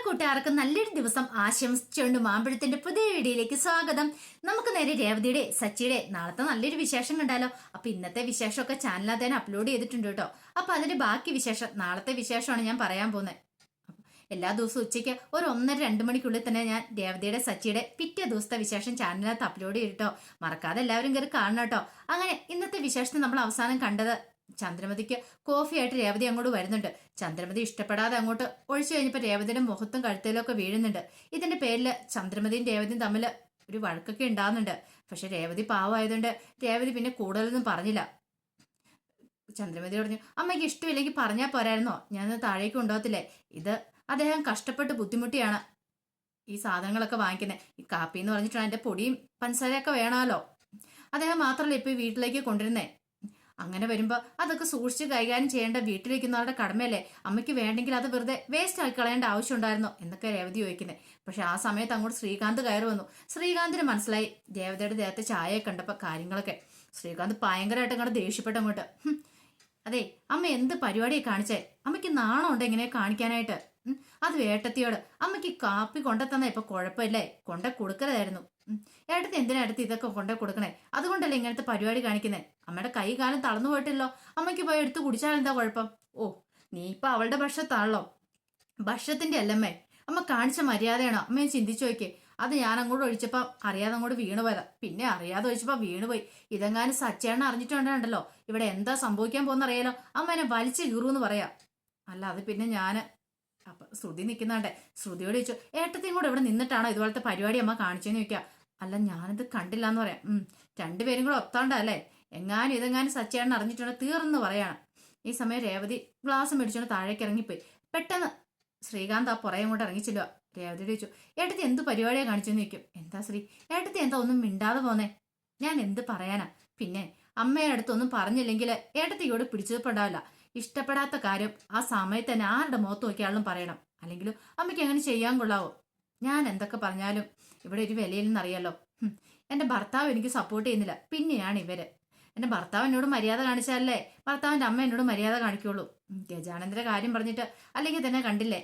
കൂട്ടുകാർക്ക് നല്ലൊരു ദിവസം ആശംസിച്ചുകൊണ്ട് മാമ്പഴത്തിന്റെ പുതിയ വീഡിയോയിലേക്ക് സ്വാഗതം. നമുക്ക് നേരെ രേവതിയുടെ സച്ചിയുടെ നാളത്തെ നല്ലൊരു വിശേഷം കണ്ടാലോ. അപ്പൊ ഇന്നത്തെ വിശേഷമൊക്കെ ചാനലിനകത്ത് തന്നെ അപ്ലോഡ് ചെയ്തിട്ടുണ്ട് കേട്ടോ. അപ്പൊ അതിന്റെ ബാക്കി വിശേഷം നാളത്തെ വിശേഷമാണ് ഞാൻ പറയാൻ പോകുന്നത്. എല്ലാ ദിവസവും ഉച്ചയ്ക്ക് ഒരു 1:30-2 മണിക്കുള്ളിൽ തന്നെ ഞാൻ രേവതിയുടെ സച്ചിയുടെ പിറ്റേ ദിവസത്തെ വിശേഷം ചാനലിനകത്ത് അപ്ലോഡ് ചെയ്തിട്ടോ. മറക്കാതെ എല്ലാവരും കയറി കാണണം കേട്ടോ. അങ്ങനെ ഇന്നത്തെ വിശേഷത്തെ നമ്മൾ അവസാനം കണ്ടത് ചന്ദ്രമതിക്ക് കോഫി ആയിട്ട് രേവതി അങ്ങോട്ട് വരുന്നുണ്ട്. ചന്ദ്രമതി ഇഷ്ടപ്പെടാതെ അങ്ങോട്ട് ഒഴിച്ചു കഴിഞ്ഞപ്പോൾ രേവതിയുടെ മുഖത്തും കഴുത്തിലും ഒക്കെ വീഴുന്നുണ്ട്. ഇതിന്റെ പേരിൽ ചന്ദ്രമതിയും രേവതിയും തമ്മിൽ ഒരു വഴക്കൊക്കെ ഉണ്ടാകുന്നുണ്ട്. പക്ഷെ രേവതി പാവമായതുകൊണ്ട് രേവതി പിന്നെ കൂടുതലൊന്നും പറഞ്ഞില്ല. ചന്ദ്രമതി പറഞ്ഞു, അമ്മയ്ക്ക് ഇഷ്ടമില്ലെങ്കിൽ പറഞ്ഞാൽ പോരായിരുന്നോ, ഞാനത് താഴേക്ക് കൊണ്ടുപോകത്തില്ലേ. ഇത് അദ്ദേഹം കഷ്ടപ്പെട്ട് ബുദ്ധിമുട്ടിയാണ് ഈ സാധനങ്ങളൊക്കെ വാങ്ങിക്കുന്നത്. ഈ കാപ്പി എന്ന് പറഞ്ഞിട്ടാണ് എൻ്റെ പൊടിയും പഞ്ചസാരയൊക്കെ വേണമല്ലോ. അദ്ദേഹം മാത്രമല്ല ഇപ്പൊ ഈ വീട്ടിലേക്ക് കൊണ്ടുവരുന്നേ. അങ്ങനെ വരുമ്പോ അതൊക്കെ സൂക്ഷിച്ച് കൈകാര്യം ചെയ്യേണ്ട വീട്ടിലിരിക്കുന്നവരുടെ കടമയല്ലേ. അമ്മയ്ക്ക് വേണ്ടെങ്കിൽ അത് വെറുതെ വേസ്റ്റ് ആക്കി കളയേണ്ട ആവശ്യം ഉണ്ടായിരുന്നോ എന്നൊക്കെ രേവതി ചോദിക്കുന്നത്. പക്ഷെ ആ സമയത്ത് അങ്ങോട്ട് ശ്രീകാന്ത് കയറി വന്നു. ശ്രീകാന്തിന് മനസ്സിലായി രേവതിയുടെ ദേഹത്തെ ചായയെ കണ്ടപ്പോ കാര്യങ്ങളൊക്കെ. ശ്രീകാന്ത് ഭയങ്കരമായിട്ട് അങ്ങോട്ട് ദേഷ്യപ്പെട്ട അങ്ങോട്ട്, അതെ അമ്മ എന്ത് പരിപാടിയെ കാണിച്ചേ, അമ്മയ്ക്ക് നാണം ഉണ്ട് ഇങ്ങനെ കാണിക്കാനായിട്ട്. അത് ഏട്ടത്തിയോട് അമ്മയ്ക്ക് കാപ്പി കൊണ്ടെത്തന്ന ഇപ്പൊ കുഴപ്പമില്ലേ, കൊണ്ട കൊടുക്കലായിരുന്നു. ഏട്ടത്തി എന്തിനാ അടുത്ത് ഇതൊക്കെ കൊണ്ടേ കൊടുക്കണേ, അതുകൊണ്ടല്ലേ ഇങ്ങനത്തെ പരിപാടി കാണിക്കുന്നേ. അമ്മയുടെ കൈ കാലം തളർന്നു പോയിട്ടില്ലോ, അമ്മയ്ക്ക് പോയി എടുത്ത് കുടിച്ചാൽ എന്താ കുഴപ്പം. ഓ നീ ഇപ്പൊ അവളുടെ ഭക്ഷത്താണല്ലോ, ഭക്ഷത്തിന്റെ അല്ലമ്മേ. അമ്മ കാണിച്ച മര്യാദയാണോ അമ്മയെ ചിന്തിച്ചു നോക്കിയേ. അത് ഞാൻ അങ്ങോട്ട് ഒഴിച്ചപ്പോ അറിയാതെ അങ്ങോട്ട് വീണു പോയതാ, പിന്നെ അറിയാതെ ഒഴിച്ചപ്പോ വീണുപോയി. ഇതെങ്ങാനും സച്ചേണ്ണ അറിഞ്ഞിട്ടുണ്ടല്ലോ ഇവിടെ എന്താ സംഭവിക്കാൻ പോകുന്നറിയാലോ. അമ്മ എന്നെ വലിച്ചു കീറൂന്ന് പറയാ. അല്ല അത് പിന്നെ ഞാന് അപ്പൊ ശ്രുതി നിൽക്കുന്നാണ്ടേ ശ്രുതിയോട് ചോദിച്ചു, ഏട്ടത്തെയും കൂടെ ഇവിടെ നിന്നിട്ടാണോ ഇതുപോലത്തെ പരിപാടി അമ്മ കാണിച്ചെന്ന് ചോദിക്കാം. അല്ല ഞാനിത് കണ്ടില്ല എന്ന് പറയാം. രണ്ടുപേരും കൂടെ ഒത്താണ്ടല്ലേ, എങ്ങാനും ഇതെങ്ങാനും സച്ചേണ്ണ അറിഞ്ഞിട്ടുണ്ടോ തീർന്നു പറയാണ്. ഈ സമയം രേവതി ഗ്ലാസ് മേടിച്ചോണ്ട് താഴേക്ക് ഇറങ്ങിപ്പോയി. പെട്ടെന്ന് ശ്രീകാന്ത് ആ പുറയും കൊണ്ട് ഇറങ്ങിച്ചില്ല. രേവതിയോട് ചോദിച്ചു, ഏട്ടത്തി എന്ത് പരിപാടിയാണ് കാണിച്ചെന്ന് ചോദിക്കും. എന്താ ശ്രീ, ഏട്ടത്തി എന്താ ഒന്നും മിണ്ടാതെ പോന്നേ. ഞാൻ എന്ത് പറയാനാ, പിന്നെ അമ്മയുടെ അടുത്തൊന്നും പറഞ്ഞില്ലെങ്കിൽ ഏട്ടത്തിയോട് പിടിച്ചപ്പോണ്ടാവില്ല. ഇഷ്ടപ്പെടാത്ത കാര്യം ആ സമയത്ത് തന്നെ ആരുടെ മുഖത്ത് നോക്കിയാലും പറയണം, അല്ലെങ്കിലും അമ്മയ്ക്ക് അങ്ങനെ ചെയ്യാൻ കൊള്ളാവോ. ഞാൻ എന്തൊക്കെ പറഞ്ഞാലും ഇവിടെ ഒരു വിലയില്ലെന്നറിയാലോ. എന്റെ ഭർത്താവ് എനിക്ക് സപ്പോർട്ട് ചെയ്യുന്നില്ല, പിന്നെയാണ് ഇവര്. എന്റെ ഭർത്താവ് എന്നോട് മര്യാദ കാണിച്ചാലേ ഭർത്താവിന്റെ അമ്മ എന്നോട് മര്യാദ കാണിക്കുള്ളൂ. ഗജാനന്ദന്റെ കാര്യം പറഞ്ഞിട്ട് അല്ലെങ്കിൽ തന്നെ കണ്ടില്ലേ.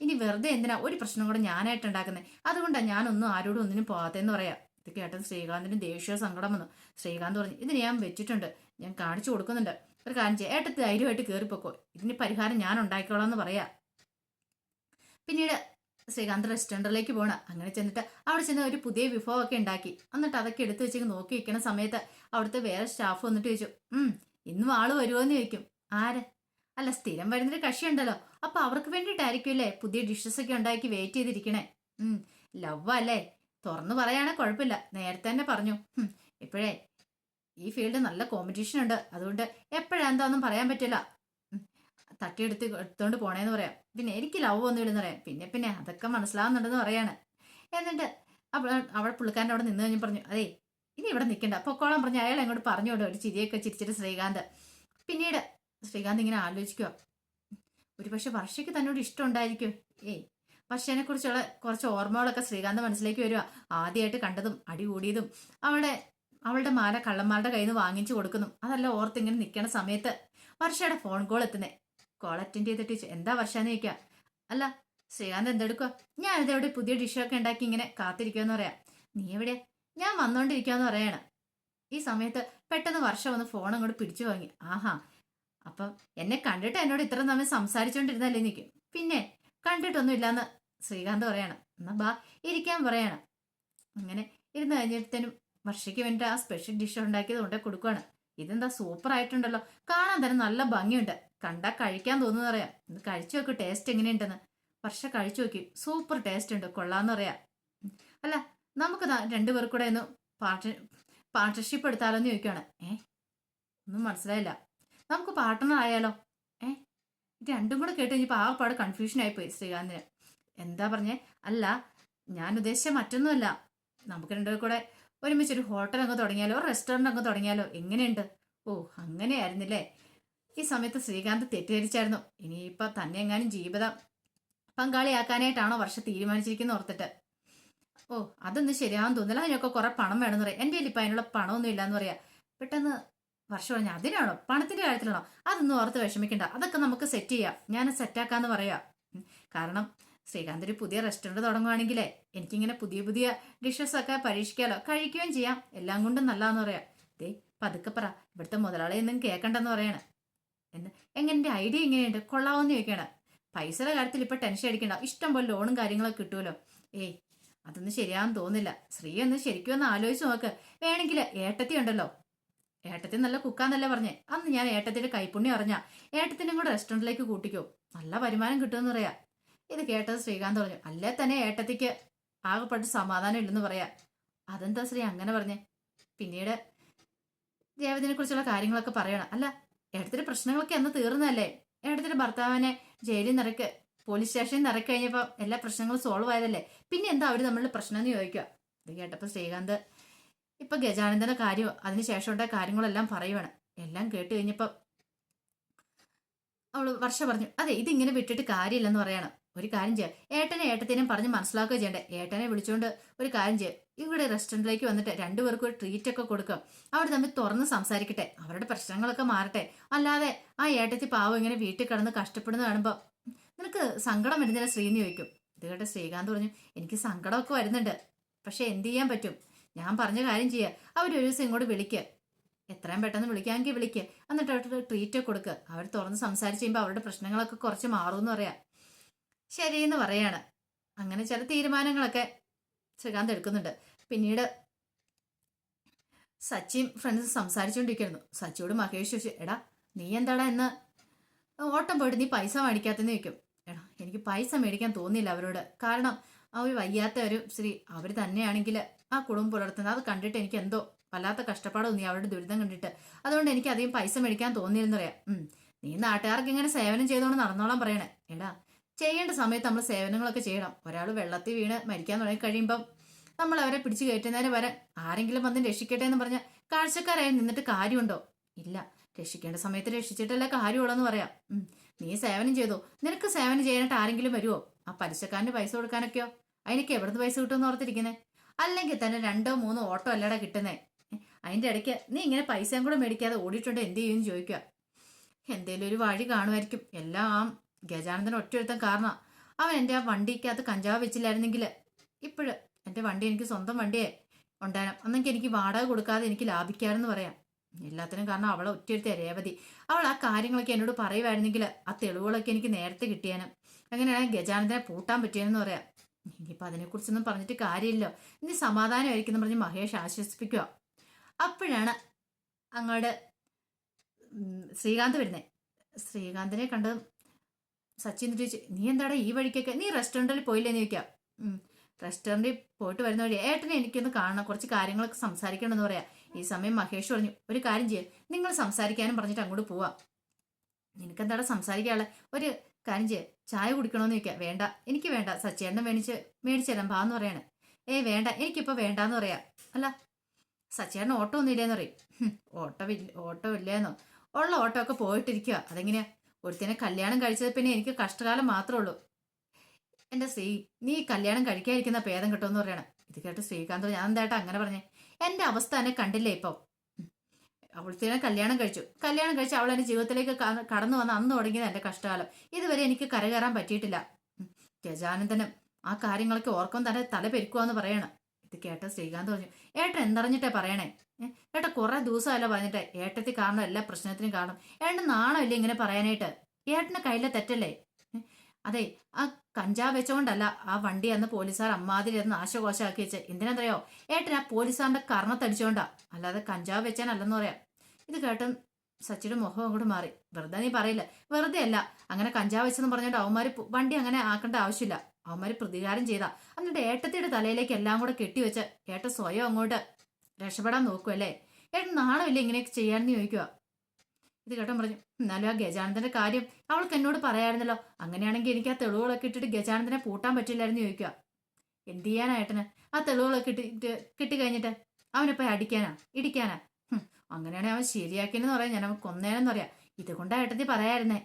ഇനി വെറുതെ എന്തിനാ ഒരു പ്രശ്നം കൂടെ ഞാനായിട്ട് ഉണ്ടാക്കുന്നത്, അതുകൊണ്ടാണ് ഞാനൊന്നും ആരോടും ഒന്നിനും പോകാത്തെന്ന് പറയാം. ഇത് കേട്ടത് ശ്രീകാന്തിന് ദേഷ്യ സങ്കടം വന്നു. ശ്രീകാന്ത് പറഞ്ഞു, ഇതിന് ഞാൻ വെച്ചിട്ടുണ്ട്, ഞാൻ കാണിച്ചു കൊടുക്കുന്നുണ്ട്, ഒരു കാര്യം ചെയ്യാം, ഏട്ടത്തി ധൈര്യമായിട്ട് കയറിപ്പോക്കോ, ഇതിന് പരിഹാരം ഞാൻ ഉണ്ടാക്കിക്കോളാം എന്ന് പറയാ. പിന്നീട് ശ്രീകാന്ത് റെസ്റ്റോറൻറ്റിലേക്ക് പോകണം. അങ്ങനെ ചെന്നിട്ട് അവിടെ ചെന്ന് ഒരു പുതിയ വിഭവമൊക്കെ ഉണ്ടാക്കി. എന്നിട്ട് അതൊക്കെ എടുത്തു വെച്ച് നോക്കി വെക്കണ സമയത്ത് അവിടുത്തെ വേറെ സ്റ്റാഫ് വന്നിട്ട് ചോദിച്ചു, ഇന്നും ആള് വരുമോന്ന് ചോദിക്കും. ആര്? അല്ല സ്ഥിരം വരുന്നൊരു കക്ഷി ഉണ്ടല്ലോ, അപ്പൊ അവർക്ക് വേണ്ടിയിട്ടായിരിക്കുമല്ലേ പുതിയ ഡിഷസ് ഒക്കെ ഉണ്ടാക്കി വെയിറ്റ് ചെയ്തിരിക്കണേ. ലവ് അല്ലേ, തുറന്നു പറയാണെ കുഴപ്പമില്ല, നേരത്തെ തന്നെ പറഞ്ഞു. ഇപ്പോഴേ ഈ ഫീൽഡ് നല്ല കോമ്പറ്റീഷൻ ഉണ്ട്, അതുകൊണ്ട് എപ്പോഴാ എന്താന്നും പറയാൻ പറ്റില്ല. എടുത്തോണ്ട് പോണേന്ന് പറയാം. പിന്നെ എനിക്ക് ലവ് ഒന്നുമില്ലെന്ന് പറയാം. പിന്നെ അതൊക്കെ മനസ്സിലാവുന്നുണ്ടെന്ന് പറയാണ്. എന്നിട്ട് അവൾ പുള്ളിക്കാരൻ്റെ അവിടെ നിന്ന് കഴിഞ്ഞ് പറഞ്ഞു, അതെ ഇനി ഇവിടെ നിൽക്കണ്ട, പൊക്കോളം പറഞ്ഞ് അയാൾ അങ്ങോട്ട് പറഞ്ഞോട്ടോ. ഒരു ചിരിയൊക്കെ ചിരിച്ചിട്ട് ശ്രീകാന്ത്. പിന്നീട് ശ്രീകാന്ത് ഇങ്ങനെ ആലോചിക്കുക, ഒരു പക്ഷെ വർഷയ്ക്ക് തന്നോട് ഇഷ്ടം ഉണ്ടായിരിക്കും. വർഷനെ കുറിച്ചുള്ള കുറച്ച് ഓർമ്മകളൊക്കെ ശ്രീകാന്ത് മനസ്സിലേക്ക് വരിക. ആദ്യമായിട്ട് കണ്ടതും അടി കൂടിയതും അവളുടെ മാല കള്ളന്മാരുടെ കയ്യിൽ നിന്ന് വാങ്ങിച്ചു കൊടുക്കുന്നു, അതെല്ലാം ഓർത്ത് ഇങ്ങനെ നിൽക്കണ സമയത്ത് വർഷയുടെ ഫോൺ കോൾ എത്തുന്നേ. കോൾ അറ്റൻഡ് ചെയ്തിട്ട് എന്താ വർഷാന്ന് ചോദിക്കുക. അല്ല ശ്രീകാന്ത് എന്തെടുക്കുക, ഞാനിതെവിടെ പുതിയ ഡിഷൊക്കെ ഉണ്ടാക്കി ഇങ്ങനെ കാത്തിരിക്കുമെന്ന് പറയാം. നീ എവിടെയാ? ഞാൻ വന്നോണ്ടിരിക്കാന്ന് പറയാണ്. ഈ സമയത്ത് പെട്ടെന്ന് വർഷ വന്ന് ഫോൺ അങ്ങോട്ട് പിടിച്ചു വാങ്ങി. ആഹാ, അപ്പം എന്നെ കണ്ടിട്ട് എന്നോട് ഇത്ര സമയം സംസാരിച്ചോണ്ടിരുന്നല്ലേ നിൽക്കും. പിന്നെ കണ്ടിട്ടൊന്നും ഇല്ലാന്ന് ശ്രീകാന്ത് പറയാണ്. എന്നാ ബാ ഇരിക്കാൻ പറയാണ്. അങ്ങനെ ഇരുന്ന് കഴിഞ്ഞിടത്തേനും വർഷയ്ക്ക് വേണ്ടി ആ സ്പെഷ്യൽ ഡിഷ് ഉണ്ടാക്കിയത് കൊണ്ടേ കൊടുക്കുകയാണ്. ഇതെന്താ സൂപ്പർ ആയിട്ടുണ്ടല്ലോ, കാണാൻ തന്നെ നല്ല ഭംഗിയുണ്ട്, കണ്ടാ കഴിക്കാൻ തോന്നുന്നു പറയാം. ഇത് കഴിച്ചു നോക്ക്, ടേസ്റ്റ് എങ്ങനെയുണ്ടെന്ന്. വർഷ കഴിച്ചു നോക്കി, സൂപ്പർ ടേസ്റ്റ് ഉണ്ട്, കൊള്ളാന്ന് പറയാം. അല്ല നമുക്ക് രണ്ടുപേർ കൂടെ ഒന്ന് പാർട്ട്ണർഷിപ്പ് എടുത്താലോന്ന് ചോദിക്കുകയാണ്. ഒന്നും മനസ്സിലായില്ല. നമുക്ക് പാർട്ട്ണർ ആയാലോ? രണ്ടും കൂടെ കേട്ട് കഴിഞ്ഞപ്പോൾ ആ പാട് കൺഫ്യൂഷൻ ആയിപ്പോയി ശ്രീകാന്തിന്. എന്താ പറഞ്ഞേ? അല്ല ഞാൻ ഉദ്ദേശിച്ച മറ്റൊന്നുമല്ല, നമുക്ക് രണ്ടുപേർ കൂടെ ഒരുമിച്ചൊരു ഹോട്ടൽ അങ്ങ് തുടങ്ങിയാലോ, റെസ്റ്റോറൻറ്റ് അങ്ങ് തുടങ്ങിയാലോ, എങ്ങനെയുണ്ട്? ഓ അങ്ങനെയായിരുന്നില്ലേ. ഈ സമയത്ത് ശ്രീകാന്ത് തെറ്റിദ്ധരിച്ചായിരുന്നു. ഇനിയിപ്പൊ തന്നെ എങ്ങാനും ജീവിത പങ്കാളിയാക്കാനായിട്ടാണോ വർഷ തീരുമാനിച്ചിരിക്കുന്ന ഓർത്തിട്ട്. ഓ അതൊന്നും ശരിയാവാൻ തോന്നില്ല, അതിനൊക്കെ കുറെ പണം വേണമെന്ന് പറയാം. എൻ്റെ കയ്യിൽ ഇപ്പം അതിനുള്ള പണമൊന്നും ഇല്ലാന്ന് പറയാം. പെട്ടെന്ന് വർഷ പറഞ്ഞു, അതിനാണോ, പണത്തിന്റെ കാര്യത്തിലാണോ? അതൊന്നും ഓർത്ത് വിഷമിക്കണ്ട, അതൊക്കെ നമുക്ക് സെറ്റ് ചെയ്യാം, ഞാൻ സെറ്റാക്കാന്ന് പറയാ. കാരണം ശ്രീകാന്ത് ഒരു പുതിയ റെസ്റ്റോറൻറ്റ് തുടങ്ങുവാണെങ്കിലേ എനിക്കിങ്ങനെ പുതിയ പുതിയ ഡിഷസ് ഒക്കെ പരീക്ഷിക്കാലോ, കഴിക്കുകയും ചെയ്യാം, എല്ലാം കൊണ്ടും നല്ലതെന്ന് പറയാം. ദേ പതുക്കെ പറ, ഇവിടുത്തെ മുതലാളിയൊന്നും കേൾക്കണ്ടെന്ന് പറയണം. എന്ന് എങ്ങനെ എൻ്റെ ഐഡിയ ഇങ്ങനെയുണ്ട്, കൊള്ളാവോന്ന് ചോദിക്കണം. പൈസയുടെ കാര്യത്തിൽ ഇപ്പൊ ടെൻഷൻ അടിക്കണ്ട, ഇഷ്ടം പോലെ ലോണും കാര്യങ്ങളൊക്കെ കിട്ടുമല്ലോ. ഏയ് അതൊന്നും ശരിയാണെന്ന് തോന്നില്ല. ശ്രീ ഒന്ന് ശരിക്കും ഒന്ന് ആലോചിച്ച് നോക്ക്. വേണമെങ്കിൽ ഏട്ടത്തി ഉണ്ടല്ലോ, ഏട്ടത്തി നല്ല കുക്കാന്നല്ലേ പറഞ്ഞേ. അന്ന് ഞാൻ ഏട്ടത്തിന്റെ കൈപ്പുണ്യം അറിഞ്ഞ ഏട്ടത്തിനും കൂടെ റെസ്റ്റോറൻറ്റിലേക്ക് കൂട്ടിക്കോ, നല്ല വരുമാനം കിട്ടുമെന്ന് പറയാ. ഇത് കേട്ടത് ശ്രീകാന്ത് പറഞ്ഞു, അല്ലേ തന്നെ ഏട്ടത്തിക്ക് ആകെപ്പെട്ട് സമാധാനം ഇല്ലെന്ന് പറയാ. അതെന്താ ശ്രീ അങ്ങനെ പറഞ്ഞേ? പിന്നീട് രേവതിനെ കുറിച്ചുള്ള കാര്യങ്ങളൊക്കെ പറയണം. അല്ല, ഏട്ടത്തിന്റെ പ്രശ്നങ്ങളൊക്കെ അന്ന് തീർന്നല്ലേ? ഏട്ടത്തിന്റെ ഭർത്താവിനെ ജയിലിൽ നിറയ്ക്ക്, പോലീസ് സ്റ്റേഷനിൽ നിറക്കി കഴിഞ്ഞപ്പോൾ എല്ലാ പ്രശ്നങ്ങളും സോൾവ് ആയതല്ലേ, പിന്നെ എന്താ അവര് തമ്മിലുള്ള പ്രശ്നം എന്ന് ചോദിക്കുക. ഇത് കേട്ടപ്പോൾ ശ്രീകാന്ത് ഇപ്പൊ ഗജാനന്ദന്റെ കാര്യവും അതിനുശേഷം ഉണ്ടായ കാര്യങ്ങളെല്ലാം പറയുവാണ്. എല്ലാം കേട്ട് കഴിഞ്ഞപ്പോ അവള് വർഷ പറഞ്ഞു, അതെ ഇതിങ്ങനെ വിട്ടിട്ട് കാര്യമില്ലെന്ന് പറയാണ്. ഒരു കാര്യം ചെയ്യാം, ഏട്ടനെ ഏട്ടത്തിനും പറഞ്ഞ് മനസ്സിലാക്കുക ചെയ്യണ്ടേ. ഏട്ടനെ വിളിച്ചുകൊണ്ട് ഒരു കാര്യം ചെയ്യാം, ഇവിടെ റെസ്റ്റോറൻറ്റിലേക്ക് വന്നിട്ട് രണ്ടുപേർക്കും ഒരു ട്രീറ്റ് ഒക്കെ കൊടുക്കുക. അവർ തമ്മിൽ തുറന്ന് സംസാരിക്കട്ടെ, അവരുടെ പ്രശ്നങ്ങളൊക്കെ മാറട്ടെ. അല്ലാതെ ആ ഏട്ടത്തി പാവം ഇങ്ങനെ വീട്ടിൽ കിടന്ന് കഷ്ടപ്പെടുന്ന കാണുമ്പോൾ നിനക്ക് സങ്കടം വരുന്നില്ല ശ്രീന്ന് ചോദിക്കും. ഇത് കേട്ട ശ്രീകാന്ത് പറഞ്ഞു, എനിക്ക് സങ്കടമൊക്കെ വരുന്നുണ്ട്, പക്ഷെ എന്ത് ചെയ്യാൻ പറ്റും, ഞാൻ പറഞ്ഞ കാര്യം ചെയ്യുക. അവരൊരു ദിവസം ഇങ്ങോട്ട് വിളിക്കുക, എത്രയും പെട്ടെന്ന് വിളിക്കാമെങ്കിൽ വിളിക്കുക, എന്നിട്ട് അവർക്ക് ട്രീറ്റ് കൊടുക്കുക. അവർ തുറന്ന് സംസാരിച്ച് കഴിയുമ്പോൾ അവരുടെ പ്രശ്നങ്ങളൊക്കെ കുറച്ച് മാറുമെന്ന് പറയാം. ശരിയെന്ന് പറയാണ്. അങ്ങനെ ചില തീരുമാനങ്ങളൊക്കെ ശ്രീകാന്ത് എടുക്കുന്നുണ്ട്. പിന്നീട് സച്ചിയും ഫ്രണ്ട്സ് സംസാരിച്ചുകൊണ്ടിരിക്കുന്നു. സച്ചിയോട് മഹേഷ് ചോദിച്ചു, എടാ നീ എന്താടാ എന്ന് ഓട്ടം പോയിട്ട് നീ പൈസ മേടിക്കാത്തെന്ന് ചോദിക്കും. എടാ എനിക്ക് പൈസ മേടിക്കാൻ തോന്നിയില്ല അവരോട്, കാരണം അവർ വയ്യാത്ത ഒരു സ്ത്രീ, അവർ തന്നെയാണെങ്കിൽ ആ കുടുംബം പുലർത്തുന്നത് അത് കണ്ടിട്ട് എനിക്ക് എന്തോ വല്ലാത്ത കഷ്ടപ്പാട് തോന്നി, അവരുടെ ദുരിതം കണ്ടിട്ട്. അതുകൊണ്ട് എനിക്ക് അധികം പൈസ മേടിക്കാൻ തോന്നിയെന്ന് പറയാം. നീ നാട്ടുകാർക്ക് ഇങ്ങനെ സേവനം ചെയ്തുകൊണ്ട് നടന്നോളാൻ പറയണേ. എടാ ചെയ്യേണ്ട സമയത്ത് നമ്മൾ സേവനങ്ങളൊക്കെ ചെയ്യണം. ഒരാൾ വെള്ളത്തിൽ വീണ് മരിക്കാൻ തുടങ്ങി കഴിയുമ്പം നമ്മൾ അവരെ പിടിച്ചു കയറ്റുന്നതിന് വരെ ആരെങ്കിലും വന്ന് രക്ഷിക്കട്ടെ എന്ന് പറഞ്ഞ കാഴ്ചക്കാരായി നിന്നിട്ട് കാര്യമുണ്ടോ? ഇല്ല, രക്ഷിക്കേണ്ട സമയത്ത് രക്ഷിച്ചിട്ടല്ലേ കാര്യമുള്ളെന്ന് പറയാം. നീ സേവനം ചെയ്തോ, നിനക്ക് സേവനം ചെയ്യാനായിട്ട് ആരെങ്കിലും വരുമോ? ആ പലിശക്കാരന് പൈസ കൊടുക്കാനൊക്കെയോ? അതിനൊക്കെ എവിടുന്ന് പൈസ കിട്ടുമെന്ന് ഓർത്തിരിക്കുന്നേ? അല്ലെങ്കിൽ തന്നെ 2 3 ഓട്ടോ അല്ലടാ കിട്ടുന്നേ. അതിന്റെ ഇടയ്ക്ക് നീ ഇങ്ങനെ പൈസയും കൂടെ മേടിക്കാതെ ഓടിയിട്ടുണ്ട് എന്ത് ചെയ്യുമെന്ന് ചോദിക്കുക. എന്തേലും ഒരു വഴി കാണുമായിരിക്കും. എല്ലാം ഗജാനന്ദൻ ഒറ്റയൊരുത്തം കാരണം. അവൻ എൻ്റെ ആ വണ്ടിക്കകത്ത് കഞ്ചാവ് വെച്ചില്ലായിരുന്നെങ്കിൽ ഇപ്പോഴും എൻ്റെ വണ്ടി എനിക്ക് സ്വന്തം വണ്ടിയെ ഉണ്ടായിരുന്നു. അന്നെങ്കിൽ എനിക്ക് വാടക കൊടുക്കാതെ എനിക്ക് ലാഭിക്കാമെന്ന് പറയാം. എല്ലാത്തിനും കാരണം അവളെ ഒറ്റയൊരുത്ത രേവതി. അവൾ ആ കാര്യങ്ങളൊക്കെ എന്നോട് പറയുമായിരുന്നെങ്കിൽ ആ തെളിവുകളൊക്കെ എനിക്ക് നേരത്തെ കിട്ടിയാനും അങ്ങനെയാണെങ്കിൽ ഗജാനന്ദനെ പൂട്ടാൻ പറ്റിയെന്ന് പറയാം. ഇനിയിപ്പോൾ അതിനെക്കുറിച്ചൊന്നും പറഞ്ഞിട്ട് കാര്യമില്ലോ, ഇനി സമാധാനമായിരിക്കും എന്ന് പറഞ്ഞ് മഹേഷ് ആശ്വസിപ്പിക്കുക. അപ്പോഴാണ് അങ്ങോട്ട് ശ്രീകാന്ത് വരുന്നത്. ശ്രീകാന്തിനെ കണ്ട് സച്ചിൻ ചോദിച്ചു, നീ എന്താടാ ഈ വഴിക്കൊക്കെ, നീ റെസ്റ്റോറൻറ്റിൽ പോയില്ലേന്ന് ചോദിക്കാം. റെസ്റ്റോറൻറ്റിൽ പോയിട്ട് വരുന്ന വഴി ഏട്ടനെ എനിക്കൊന്ന് കാണണം, കുറച്ച് കാര്യങ്ങളൊക്കെ സംസാരിക്കണമെന്ന് പറയാം. ഈ സമയം മഹേഷ് പറഞ്ഞു, ഒരു കാര്യം ചെയ്യാം, നിങ്ങൾ സംസാരിക്കാനും പറഞ്ഞിട്ട് അങ്ങോട്ട് പോവാം. നിനക്കെന്താടാ സംസാരിക്കാനുള്ള? ഒരു കാര്യം ചെയ്യാം, ചായ കുടിക്കണമെന്ന് ചോദിക്കാം. വേണ്ട, എനിക്ക് വേണ്ട, സച്ചേട്ടനെ മേടിച്ചേരാം ബാന്ന് പറയണേ. വേണ്ട, എനിക്കിപ്പോൾ വേണ്ടാന്ന് പറയാം. അല്ല സച്ചേട്ടന് ഓട്ടോ ഒന്നും ഇല്ലേന്ന് പറയും. ഓട്ടോ ഇല്ലേന്നോ? ഉള്ള ഓട്ടോ ഒക്കെ പോയിട്ടിരിക്കുക. അതെങ്ങനെയാ? ഒരുത്തിനെ കല്യാണം കഴിച്ചത് പിന്നെ എനിക്ക് കഷ്ടകാലം മാത്രമേ ഉള്ളൂ. എൻ്റെ ശ്രീ, നീ കല്യാണം കഴിക്കാതിരിക്കുന്ന ഭേദം കിട്ടുമെന്ന് പറയണം. ഇത് കേട്ട് ശ്രീകാന്ത്, ഞാൻ എന്തായിട്ടാ അങ്ങനെ പറഞ്ഞേ? എൻ്റെ അവസ്ഥ എന്നെ കണ്ടില്ലേ ഇപ്പം? അവളത്തിനെ കല്യാണം കഴിച്ച് അവൾ എൻ്റെ ജീവിതത്തിലേക്ക് കടന്നു വന്ന അന്ന് തുടങ്ങിയത് എൻ്റെ കഷ്ടകാലം. ഇതുവരെ എനിക്ക് കരകയറാൻ പറ്റിയിട്ടില്ല. ഗജാനന്ദനും ആ കാര്യങ്ങളൊക്കെ ഓർക്കും തന്നെ തല പെരുക്കുവാന്ന് പറയണം. ഇത് കേട്ട ശ്രീകാന്ത് പറഞ്ഞു, ഏട്ടൻ എന്തറിഞ്ഞിട്ടേ പറയണേ? ഏട്ടാ കുറെ ദിവസമല്ല പറഞ്ഞിട്ട് ഏട്ടത്തി കാരണം എല്ലാ പ്രശ്നത്തിനും കാരണം. ഏട്ടൻ നാണമില്ലേ ഇങ്ങനെ പറയാനായിട്ട്? ഏട്ടന്റെ കയ്യിലെ തെറ്റല്ലേ? അതെ, ആ കഞ്ചാവ് വെച്ചോണ്ടല്ല ആ വണ്ടി അന്ന് പോലീസുകാർ അമ്മാതിരി നാശകോശമാക്കി വെച്ച്. എന്തിനാന്നറിയോ? ഏട്ടൻ ആ പോലീസുകാരന്റെ കർണത്തടിച്ചോണ്ടാ, അല്ലാതെ കഞ്ചാവ് വെച്ചാനല്ലെന്ന് പറയാം. ഇത് കേട്ടും സച്ചിയുടെ മുഖം അങ്ങോട്ട് മാറി. വെറുതെ നീ പറയില്ല, വെറുതെ അല്ല അങ്ങനെ കഞ്ചാവ് വെച്ചെന്ന് പറഞ്ഞിട്ട് അവന്മാര് വണ്ടി അങ്ങനെ ആക്കേണ്ട ആവശ്യമില്ല. അവന്മാര് പ്രതികാരം ചെയ്താ. എന്നിട്ട് ഏട്ടത്തിയുടെ തലയിലേക്ക് എല്ലാം കൂടെ കെട്ടിവെച്ച് ഏട്ട സ്വയം അങ്ങോട്ട് രക്ഷപ്പെടാൻ നോക്കുമല്ലേ? ഏട്ടൻ നാണമില്ല ഇങ്ങനെയൊക്കെ ചെയ്യാനെന്ന് ചോദിക്കുക. ഇത് കേട്ടോ പറഞ്ഞു, എന്നാലും ആ ഗജാനന്ദന്റെ കാര്യം അവൾക്ക് എന്നോട് പറയായിരുന്നല്ലോ, അങ്ങനെയാണെങ്കിൽ എനിക്ക് ആ തെളിവുകളൊക്കെ ഇട്ടിട്ട് ഗജാനന്ദനെ പൂട്ടാൻ പറ്റില്ലായിരുന്നു ചോദിക്കുക. എന്ത് ചെയ്യാനാ ഏട്ടന്? ആ തെളിവുകളൊക്കെ കിട്ടിക്കഴിഞ്ഞിട്ട് അവനെപ്പോയി അടിക്കാനാ ഇടിക്കാനാ? അങ്ങനെയാണെങ്കിൽ അവൻ ശരിയാക്കിയെന്ന് പറയാം, ഞാൻ അവൻ കൊന്നേനെന്ന് പറയാം. ഇതുകൊണ്ടാ ഏട്ടത്തി പറയായിരുന്നേ.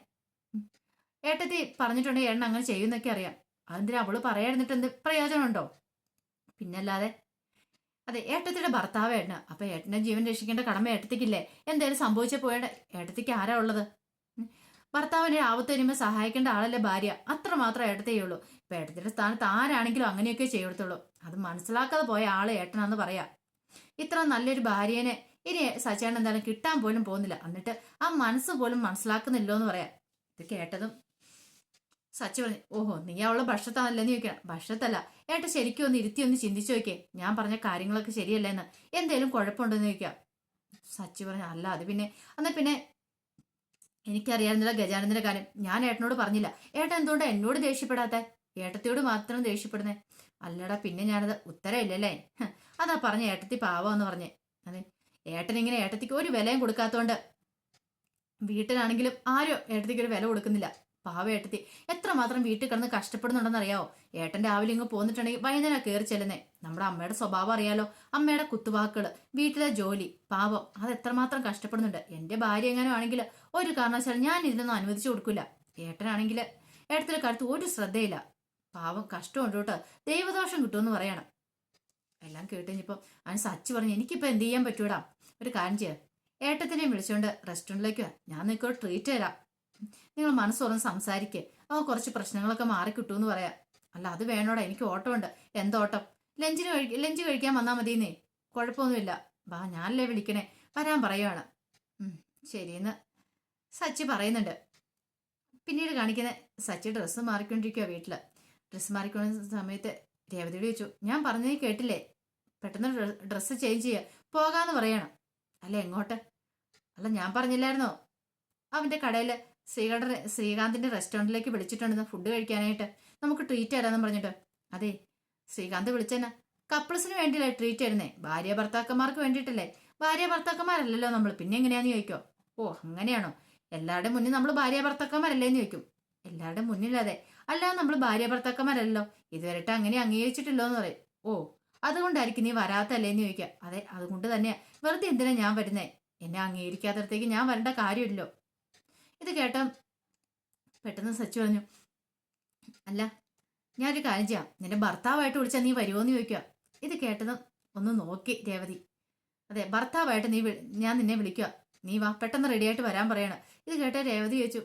ഏട്ടത്തി പറഞ്ഞിട്ടുണ്ടെങ്കിൽ ഏട്ടൻ അങ്ങനെ ചെയ്യുന്നൊക്കെ അറിയാം. അതെന്തിനാ അവള് പറയായിരുന്നിട്ട് എന്ത് പ്രയോജനമുണ്ടോ? പിന്നല്ലാതെ. അതെ, ഏട്ടത്തിയുടെ ഭർത്താവ് ഏട്ടന്, അപ്പൊ ഏട്ടന്റെ ജീവൻ രക്ഷിക്കേണ്ട കടമ ഏട്ടത്തിക്കില്ലേ? എന്തായാലും സംഭവിച്ച പോയത് ഏട്ടത്തിക്ക് ആരാ ഉള്ളത്? ഭർത്താവിന്റെ ആപത്ത് വരുമ്പോൾ സഹായിക്കേണ്ട ആളല്ലേ ഭാര്യ, അത്ര മാത്രം ഏട്ടത്തേ ഉള്ളൂ. ഇപ്പൊ ഏട്ടത്തിന്റെ സ്ഥാനത്ത് ആരാണെങ്കിലും അങ്ങനെയൊക്കെ ചെയ്യത്തുള്ളൂ. അത് മനസ്സിലാക്കാതെ പോയ ആള് ഏട്ടനാന്ന് പറയാ. ഇത്ര നല്ലൊരു ഭാര്യേനെ ഇനി സച്ചേട്ടൻ എന്തായാലും കിട്ടാൻ പോലും പോകുന്നില്ല. എന്നിട്ട് ആ മനസ്സ് പോലും മനസ്സിലാക്കുന്നില്ലോ എന്ന് പറയാം. ഇത് കേട്ടതും സച്ചി പറഞ്ഞു, ഓഹോ നീ അവളുടെ ഭക്ഷത്താണല്ലെന്ന് ചോദിക്കണം. ഭക്ഷത്തല്ല ഏട്ട, ശരിക്കും ഒന്ന് ഇരുത്തി ഒന്ന് ചിന്തിച്ചു നോക്കിയേ, ഞാൻ പറഞ്ഞ കാര്യങ്ങളൊക്കെ ശരിയല്ലേന്ന്, എന്തേലും കുഴപ്പമുണ്ടെന്ന് ചോദിക്കാം. സച്ചി പറഞ്ഞു, അല്ല അത് പിന്നെ എന്നാ പിന്നെ എനിക്കറിയാവുന്നില്ല ഗജാനന്ദന്റെ കാര്യം, ഞാൻ ഏട്ടനോട് പറഞ്ഞില്ല. ഏട്ടൻ എന്തുകൊണ്ടാ എന്നോട് ദേഷ്യപ്പെടാത്ത, ഏട്ടത്തിയോട് മാത്രം ദേഷ്യപ്പെടുന്നേ? അല്ലടാ പിന്നെ ഞാനത് ഉത്തരവില്ലല്ലേ, അതാ പറഞ്ഞ ഏട്ടത്തി പാവമെന്ന് പറഞ്ഞേ. അതെ, ഏട്ടൻ ഇങ്ങനെ ഏട്ടത്തിക്ക് ഒരു വിലയും കൊടുക്കാത്തോണ്ട് വീട്ടിലാണെങ്കിലും ആരും ഏട്ടത്തിക്ക് ഒരു വില കൊടുക്കുന്നില്ല. പാവ ഏട്ടത്തി എത്രമാത്രം വീട്ടിൽ കിടന്ന് കഷ്ടപ്പെടുന്നുണ്ടെന്ന് അറിയാവോ? ഏട്ടൻ രാവിലെ ഇങ്ങ് പോന്നിട്ടുണ്ടെങ്കിൽ വൈകുന്നേരം കയറി ചെല്ലുന്നേ. നമ്മുടെ അമ്മയുടെ സ്വഭാവം അറിയാലോ, അമ്മയുടെ കുത്തുവാക്കുകള്, വീട്ടിലെ ജോലി, പാവം അത് എത്രമാത്രം കഷ്ടപ്പെടുന്നുണ്ട്. എന്റെ ഭാര്യ എങ്ങനെയോ ആണെങ്കിൽ ഒരു കാരണവശാലും ഞാൻ ഇതിനൊന്നും അനുവദിച്ചു കൊടുക്കില്ല. ഏട്ടനാണെങ്കിൽ ഏട്ടത്തിന്റെ കാര്യത്തിൽ ഒരു ശ്രദ്ധയില്ല. പാവം കഷ്ടമുണ്ട് കേട്ടോ, ദൈവദോഷം കിട്ടുമെന്ന് പറയണം. എല്ലാം കേട്ടുകഴിഞ്ഞപ്പം അവൻ സച്ചി പറഞ്ഞു, എനിക്കിപ്പോൾ എന്ത് ചെയ്യാൻ പറ്റൂടാ, ഒരു കാര്യം ചെയ്യാം, ഏട്ടത്തിനെയും വിളിച്ചുകൊണ്ട് റെസ്റ്റോറൻറ്റിലേക്ക് വാ, ഞാൻ നിനക്ക് ഒരു ട്രീറ്റ് തരാം, നിങ്ങൾ മനസ്സ് തുറന്ന് സംസാരിക്കുക, അവൻ കുറച്ച് പ്രശ്നങ്ങളൊക്കെ മാറി കിട്ടുമെന്ന് പറയാം. അല്ല അത് വേണോടാ, എനിക്ക് ഓട്ടം ഉണ്ട്. എന്തോട്ടം? ലഞ്ച് കഴിക്കാൻ വന്നാൽ മതിയെന്നേ, കുഴപ്പമൊന്നുമില്ല, വാ ഞാനല്ലേ വിളിക്കണേ, വരാൻ പറയുവാണ്. ശരിയെന്ന് സച്ചി പറയുന്നുണ്ട്. പിന്നീട് കാണിക്കുന്ന സച്ചി ഡ്രസ്സ് മാറിക്കൊണ്ടിരിക്കുക വീട്ടില്. ഡ്രസ്സ് മാറിക്കൊണ്ടിരുന്ന സമയത്ത് രേവതിയോട് ചോദിച്ചു, ഞാൻ പറഞ്ഞത് കേട്ടില്ലേ, പെട്ടെന്ന് ഡ്രസ്സ് ചേഞ്ച് ചെയ്യുക, പോകാന്ന് പറയണം. അല്ല എങ്ങോട്ട്? അല്ല ഞാൻ പറഞ്ഞില്ലായിരുന്നോ അവന്റെ കടയിൽ ശ്രീകാന്തിന്റെ റെസ്റ്റോറൻറ്റിലേക്ക് വിളിച്ചിട്ടുണ്ടെന്ന് ഫുഡ് കഴിക്കാനായിട്ട്, നമുക്ക് ട്രീറ്റ് തരാമെന്ന് പറഞ്ഞിട്ട്. അതെ, ശ്രീകാന്ത് വിളിച്ചെന്നാ കപ്പിൾസിന് വേണ്ടിയല്ലേ ട്രീറ്റ് തരുന്നേ, ഭാര്യ ഭർത്താക്കന്മാർക്ക് വേണ്ടിയിട്ടല്ലേ. ഭാര്യ ഭർത്താക്കന്മാരല്ലല്ലോ നമ്മൾ, പിന്നെ എങ്ങനെയാന്ന് ചോദിക്കോ? ഓ അങ്ങനെയാണോ? എല്ലാവരുടെ മുന്നിൽ നമ്മൾ ഭാര്യ ഭർത്താക്കന്മാരല്ലേന്ന് ചോദിക്കും. എല്ലാവരുടെ മുന്നിലതെ, അല്ലാതെ നമ്മൾ ഭാര്യ ഭർത്താക്കന്മാരല്ലോ, ഇതുവരെട്ട് അങ്ങനെ അംഗീകരിച്ചിട്ടില്ലോ എന്ന് പറയും. ഓ അതുകൊണ്ടായിരിക്കും നീ വരാത്തല്ലേന്ന് ചോദിക്കുക. അതെ അതുകൊണ്ട് തന്നെയാ, വെറുതെ എന്തിനാ ഞാൻ വരുന്നേ, എന്നെ അംഗീകരിക്കാത്തടത്തേക്ക് ഞാൻ വരേണ്ട കാര്യമില്ലല്ലോ. ഇത് കേട്ട പെട്ടെന്ന് സച്ചു പറഞ്ഞു, അല്ല ഞാനൊരു കാര്യം ചെയ്യാം, നിന്റെ ഭർത്താവായിട്ട് വിളിച്ചാൽ നീ വരുമോന്ന് ചോദിക്കുക. ഇത് കേട്ടതും ഒന്ന് നോക്കി രേവതി. അതെ ഭർത്താവായിട്ട് ഞാൻ നിന്നെ വിളിക്കുക, നീ വാ പെട്ടെന്ന് റെഡിയായിട്ട് വരാൻ പറയണം. ഇത് കേട്ട രേവതി ചോദിച്ചു,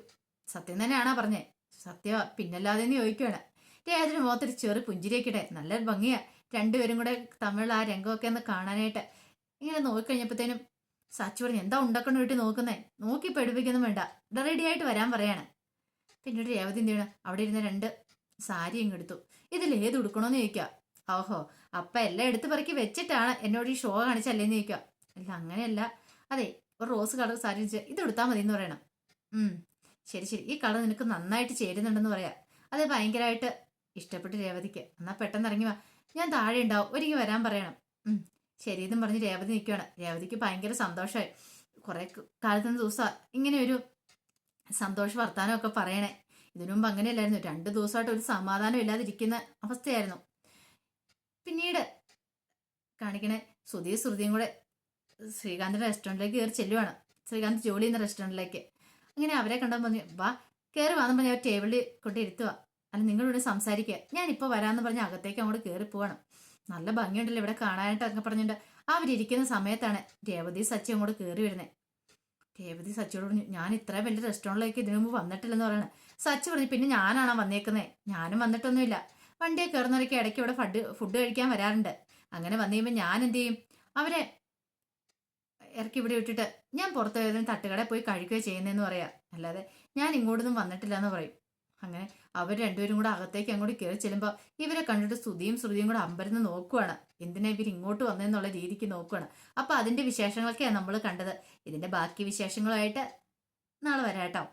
സത്യം തന്നെയാണോ പറഞ്ഞേ? സത്യമാ പിന്നല്ലാതെ എന്ന് ചോദിക്കുകയാണ്. രേവതിന് മുഖത്തൊരു ചെറു പുഞ്ചിരിയൊക്കെ, നല്ല ഭംഗിയാ രണ്ടുപേരും കൂടെ തമ്മിലുള്ള ആ രംഗമൊക്കെ ഒന്ന് കാണാനായിട്ട്. ഇങ്ങനെ നോക്കിക്കഴിഞ്ഞപ്പോഴത്തേനും സച്ചു പറഞ്ഞു, എന്താ ഉണ്ടാക്കണ വീട്ടിൽ നോക്കുന്നേ, നോക്കി പഠിപ്പിക്കൊന്നും വേണ്ട, റെഡി ആയിട്ട് വരാൻ പറയാണ്. പിന്നീട് രേവതി എന്ത് ചെയ്യണം, അവിടെ ഇരുന്ന 2 സാരി ഇങ്ങ് എടുത്തു. ഇതിൽ ഏത് ഉടുക്കണോന്ന് ചോദിക്കുക. ഓഹോ അപ്പ എല്ലാം എടുത്ത് പറക്കി വെച്ചിട്ടാണ് എന്നോട് ഈ ഷോ കാണിച്ചല്ലേന്ന് ചോദിക്കുക. അല്ല അങ്ങനെയല്ല, അതെ ഒരു റോസ് കളർ സാരി വെച്ച് ഇത് എടുത്താൽ മതി എന്ന് പറയണം. ശരി ശരി, ഈ കളർ നിനക്ക് നന്നായിട്ട് ചേരുന്നുണ്ടെന്ന് പറയാം. അത് ഭയങ്കരമായിട്ട് ഇഷ്ടപ്പെട്ട് രേവതിക്ക്. എന്നാൽ പെട്ടെന്ന് ഇറങ്ങി വാ, ഞാൻ താഴെ ഉണ്ടാവും, ഒരുങ്ങി വരാൻ പറയണം. ശരിയെന്നും പറഞ്ഞ് രേവതി നിൽക്കുകയാണ്. രേവതിക്ക് ഭയങ്കര സന്തോഷമായി. കുറെ കാലത്തിന് ദിവസം ഇങ്ങനെ ഒരു സന്തോഷ വർത്താനമൊക്കെ പറയണേ. ഇതിനു മുമ്പ് അങ്ങനെയല്ലായിരുന്നു, 2 ദിവസമായിട്ട് ഒരു സമാധാനം ഇല്ലാതിരിക്കുന്ന അവസ്ഥയായിരുന്നു. പിന്നീട് കാണിക്കണേ ശ്രുതിയും കൂടെ ശ്രീകാന്തിന്റെ റെസ്റ്റോറൻറ്റിലേക്ക് കയറി ചെല്ലുവാണ്. ശ്രീകാന്ത് ജോലി ചെയ്യുന്ന റെസ്റ്റോറൻറ്റിലേക്ക്. അങ്ങനെ അവരെ കണ്ടാൽ പറഞ്ഞു, വാ കയറി വാന്ന് പറഞ്ഞ് അവർ ടേബിളിൽ കൊണ്ട് ഇരുത്തുക. അല്ല നിങ്ങളോട് സംസാരിക്കുക, ഞാനിപ്പോൾ വരാമെന്ന് പറഞ്ഞ് അകത്തേക്ക് അങ്ങോട്ട് കയറി പോവാണ്. നല്ല ഭംഗിയുണ്ടല്ലോ ഇവിടെ കാണാനായിട്ടൊക്കെ പറഞ്ഞിട്ട് അവരിയ്ക്കുന്ന സമയത്താണ് രേവതി സച്ചി അങ്ങോട്ട് കയറി വരുന്നത്. രേവതി സച്ചിയോട് പറഞ്ഞു, ഞാൻ ഇത്ര വലിയ റെസ്റ്റോറൻറ്റിലേക്ക് ഇതിനു മുമ്പ് വന്നിട്ടില്ലെന്ന് പറയണേ. സച്ചി പറഞ്ഞു, പിന്നെ ഞാനാണോ വന്നേക്കുന്നത്? ഞാനും വന്നിട്ടൊന്നുമില്ല, വണ്ടിയെ കയറുന്നവരൊക്കെ ഇടയ്ക്ക് ഇവിടെ ഫുഡ് കഴിക്കാൻ വരാറുണ്ട്. അങ്ങനെ വന്നു കഴിയുമ്പോൾ ഞാൻ എന്ത് ചെയ്യും, അവരെ ഇറക്കി ഇവിടെ വിട്ടിട്ട് ഞാൻ പുറത്ത് ഏതെങ്കിലും തട്ടുകടയിൽ പോയി കഴിക്കുകയോ ചെയ്യുന്നതെന്ന് പറയാം, അല്ലാതെ ഞാൻ ഇങ്ങോട്ടൊന്നും വന്നിട്ടില്ല എന്ന് പറയും. അങ്ങനെ അവർ രണ്ടുപേരും കൂടെ അകത്തേക്ക് അങ്ങോട്ട് കയറി ചെല്ലുമ്പോൾ ഇവരെ കണ്ടിട്ട് ശ്രുതിയും കൂടെ അമ്പരന്ന് നോക്കുവാണ്. എന്തിനാ ഇവർ ഇങ്ങോട്ട് വന്നതെന്നുള്ള രീതിക്ക് നോക്കുവാണ്. അപ്പൊ അതിന്റെ വിശേഷങ്ങളൊക്കെയാണ് നമ്മൾ കണ്ടത്. ഇതിന്റെ ബാക്കി വിശേഷങ്ങളുമായിട്ട് നാളെ വരാട്ടോ.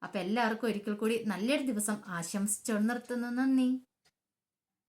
അപ്പൊ എല്ലാവർക്കും ഒരിക്കൽ കൂടി നല്ലൊരു ദിവസം ആശംസിച്ചു നിർത്തുന്നു. നന്ദി.